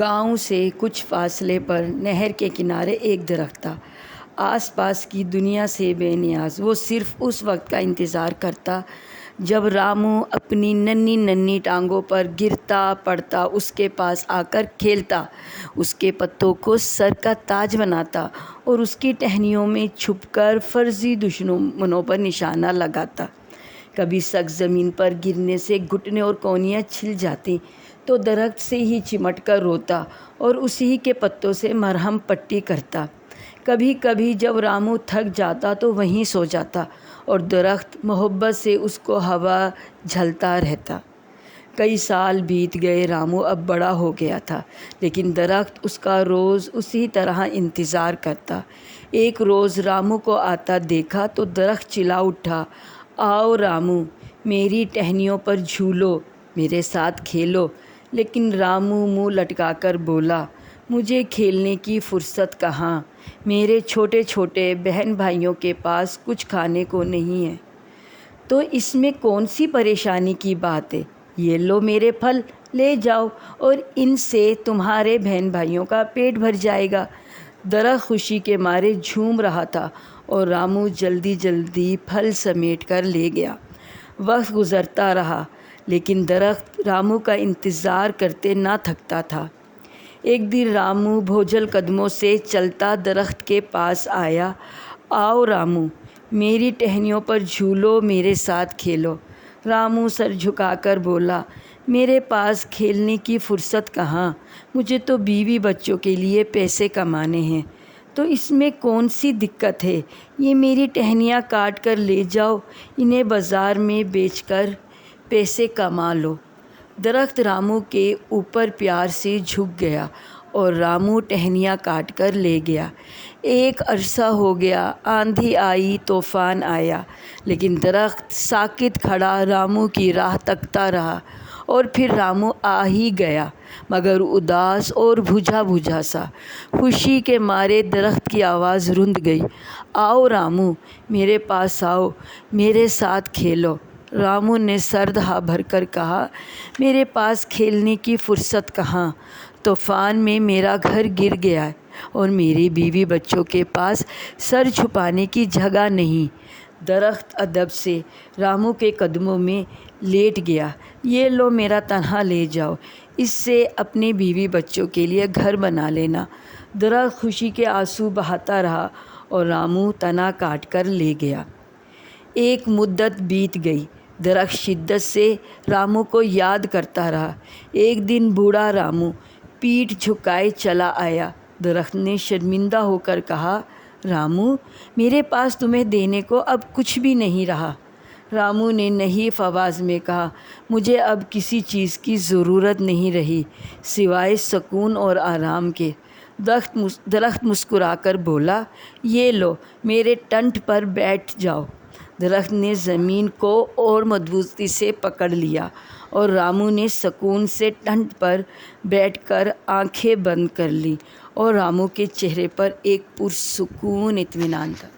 گاؤں سے کچھ فاصلے پر نہر کے کنارے ایک درخت تھا۔ آس پاس کی دنیا سے بے نیاز، وہ صرف اس وقت کا انتظار کرتا جب رامو اپنی ننھی ننھی ٹانگوں پر گرتا پڑتا اس کے پاس آ کر کھیلتا، اس کے پتوں کو سر کا تاج بناتا اور اس کی ٹہنیوں میں چھپ کر فرضی دشمنوں پر نشانہ لگاتا۔ کبھی سخت زمین پر گرنے سے گھٹنے اور کونیاں چھل جاتی تو درخت سے ہی چمٹ کر روتا اور اسی کے پتوں سے مرہم پٹی کرتا۔ کبھی کبھی جب رامو تھک جاتا تو وہیں سو جاتا اور درخت محبت سے اس کو ہوا جھلتا رہتا۔ کئی سال بیت گئے، رامو اب بڑا ہو گیا تھا، لیکن درخت اس کا روز اسی طرح انتظار کرتا۔ ایک روز رامو کو آتا دیکھا تو درخت چلا اٹھا، آؤ رامو، میری ٹہنیوں پر جھولو، میرے ساتھ کھیلو۔ لیکن رامو منہ لٹکا کر بولا، مجھے کھیلنے کی فرصت کہاں، میرے چھوٹے چھوٹے بہن بھائیوں کے پاس کچھ کھانے کو نہیں ہے۔ تو اس میں کون سی پریشانی کی بات ہے، یہ لو میرے پھل، لے جاؤ اور ان سے تمہارے بہن بھائیوں کا پیٹ بھر جائے گا۔ درخت خوشی کے مارے جھوم رہا تھا اور رامو جلدی جلدی پھل سمیٹ کر لے گیا۔ وقت گزرتا رہا لیکن درخت رامو کا انتظار کرتے نہ تھکتا تھا۔ ایک دن رامو بوجھل قدموں سے چلتا درخت کے پاس آیا، آؤ رامو، میری ٹہنیوں پر جھولو، میرے ساتھ کھیلو۔ رامو سر جھکا کر بولا، میرے پاس کھیلنے کی فرصت کہاں، مجھے تو بیوی بچوں کے لیے پیسے کمانے ہیں۔ تو اس میں کون سی دقت ہے، یہ میری ٹہنیاں کاٹ کر لے جاؤ، انہیں بازار میں بیچ کر پیسے کما لو۔ درخت رامو کے اوپر پیار سے جھک گیا اور رامو ٹہنیاں کاٹ کر لے گیا۔ ایک عرصہ ہو گیا، آندھی آئی، طوفان آیا، لیکن درخت ساکت کھڑا رامو کی راہ تکتا رہا۔ اور پھر رامو آ ہی گیا، مگر اداس اور بجھا بجھا سا۔ خوشی کے مارے درخت کی آواز رند گئی، آؤ رامو، میرے پاس آؤ، میرے ساتھ کھیلو۔ رامو نے سرد ہاں بھر کر کہا، میرے پاس کھیلنے کی فرصت کہاں، طوفان میں میرا گھر گر گیا اور میری بیوی بچوں کے پاس سر چھپانے کی جگہ نہیں۔ درخت ادب سے رامو کے قدموں میں لیٹ گیا، یہ لو میرا تنہا لے جاؤ، اس سے اپنے بیوی بچوں کے لیے گھر بنا لینا۔ درخت خوشی کے آنسو بہاتا رہا اور رامو تنا کاٹ کر لے گیا۔ ایک مدت بیت گئی، درخت شدت سے رامو کو یاد کرتا رہا۔ ایک دن بوڑھا رامو پیٹھ جھکائے چلا آیا۔ درخت نے شرمندہ ہو کر کہا، رامو، میرے پاس تمہیں دینے کو اب کچھ بھی نہیں رہا۔ رامو نے نحیف آواز میں کہا، مجھے اب کسی چیز کی ضرورت نہیں رہی سوائے سکون اور آرام کے۔ درخت مسکرا کر بولا، یہ لو، میرے ٹنٹ پر بیٹھ جاؤ۔ درخت نے زمین کو اور مضبوطی سے پکڑ لیا اور رامو نے سکون سے ٹنٹ پر بیٹھ کر آنکھیں بند کر لیں اور رامو کے چہرے پر ایک پرسکون اطمینان تھا۔